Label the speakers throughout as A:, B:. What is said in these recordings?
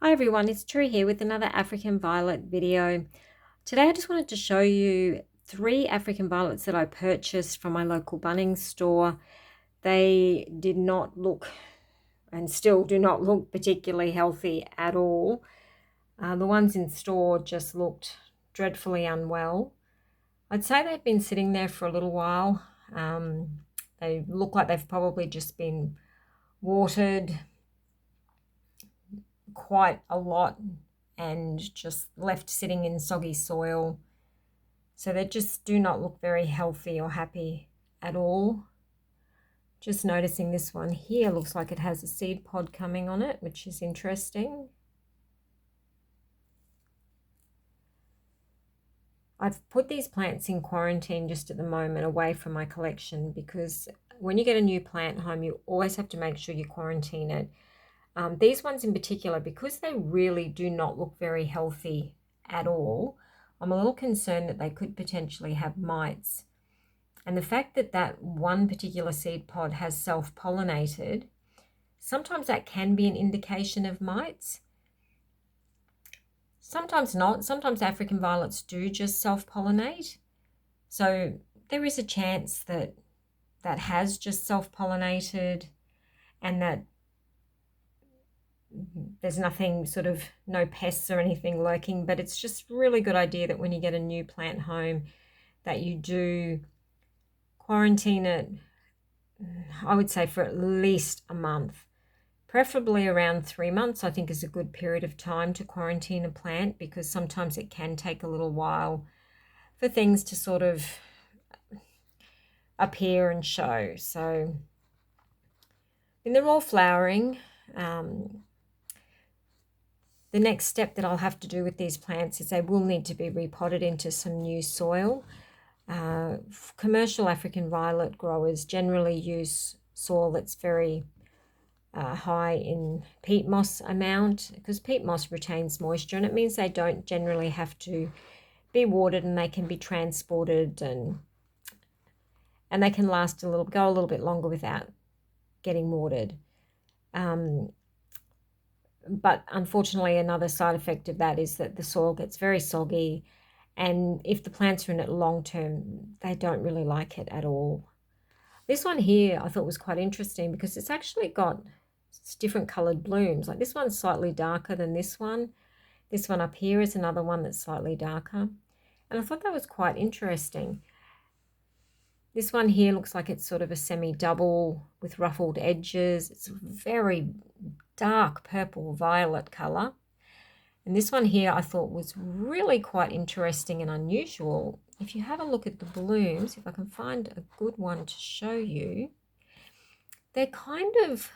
A: Hi everyone, it's True here with another African violet video. Today I just wanted to show you 3 African violets that I purchased from my local Bunnings store. They did not look and still do not look particularly healthy at all. The ones in store just looked dreadfully unwell. I'd say they've been sitting there for a little while. They look like they've probably just been watered quite a lot and just left sitting in soggy soil. So they just do not look very healthy or happy at all. Just noticing this one here looks like it has a seed pod coming on it, which is interesting. I've put these plants in quarantine just at the moment away from my collection because when you get a new plant home, you always have to make sure you quarantine it. These ones in particular, because they really do not look very healthy at all, I'm a little concerned that they could potentially have mites. And the fact that that one particular seed pod has self-pollinated, sometimes that can be an indication of mites. Sometimes not. Sometimes African violets do just self-pollinate. So there is a chance that that has just self-pollinated and that there's nothing, no pests or anything lurking, but it's just a really good idea that when you get a new plant home that you do quarantine it, I would say for at least a month, preferably around 3 months. I think is a good period of time to quarantine a plant because sometimes it can take a little while for things to sort of appear and show. So when they're all flowering, the next step that I'll have to do with these plants is they will need to be repotted into some new soil. Commercial African violet growers generally use soil that's very high in peat moss amount because peat moss retains moisture and it means they don't generally have to be watered and they can be transported and they can go a little bit longer without getting watered. But unfortunately, another side effect of that is that the soil gets very soggy, and if the plants are in it long term, they don't really like it at all. This one here I thought was quite interesting because it's actually got different colored blooms. Like this one's slightly darker than this one. This one up here is another one that's slightly darker. And I thought that was quite interesting. This one here looks like it's sort of a semi-double with ruffled edges. It's a very dark purple violet color. And this one here I thought was really quite interesting and unusual. If you have a look at the blooms, if I can find a good one to show you, they're kind of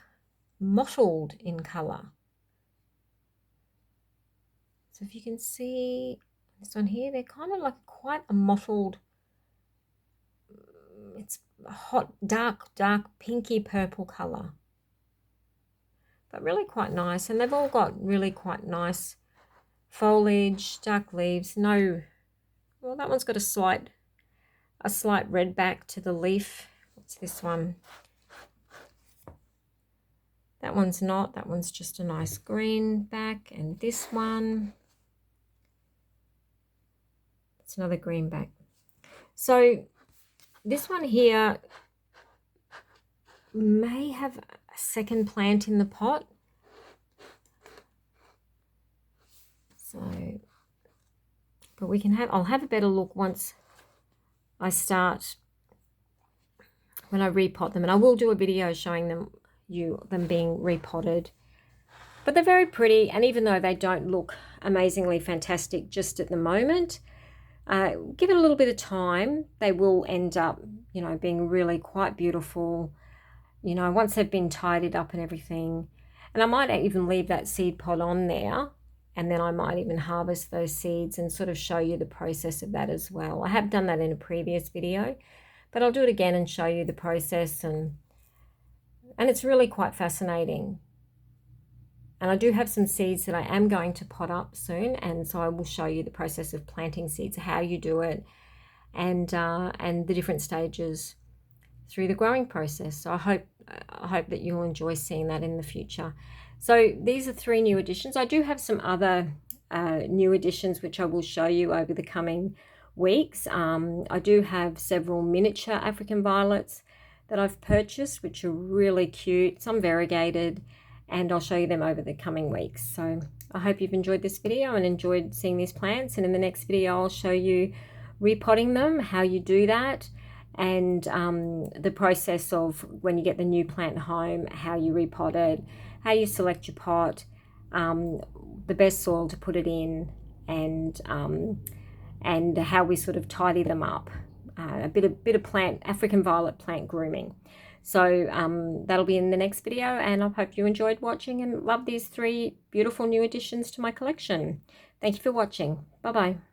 A: mottled in color. So if you can see this one here, they're kind of like quite a mottled, it's a hot, dark pinky purple color. But really quite nice. And they've all got really quite nice foliage, dark leaves. Well, that one's got a slight red back to the leaf. What's this one? That one's not. That one's just a nice green back. And this one, it's another green back. So this one here may have a second plant in the pot. So, but I'll have a better look once I start, when I repot them, and I will do a video showing them being repotted. But they're very pretty, and even though they don't look amazingly fantastic just at the moment, give it a little bit of time, they will end up, being really quite beautiful, once they've been tidied up and everything. And I might even leave that seed pod on there, and then I might even harvest those seeds and sort of show you the process of that as well. I have done that in a previous video, but I'll do it again and show you the process, and it's really quite fascinating. And I do have some seeds that I am going to pot up soon, and so I will show you the process of planting seeds, how you do it, and the different stages through the growing process. So I I hope that you'll enjoy seeing that in the future. So these are 3 new additions. I do have some other new additions which I will show you over the coming weeks. I do have several miniature African violets that I've purchased, which are really cute, some variegated, and I'll show you them over the coming weeks. So I hope you've enjoyed this video and enjoyed seeing these plants, and in the next video I'll show you repotting them, how you do that, and the process of when you get the new plant home, how you repot it, how you select your pot, the best soil to put it in, and how we sort of tidy them up. A bit of plant, African violet plant grooming. So that'll be in the next video, and I hope you enjoyed watching and love these 3 beautiful new additions to my collection. Thank you for watching. Bye-bye.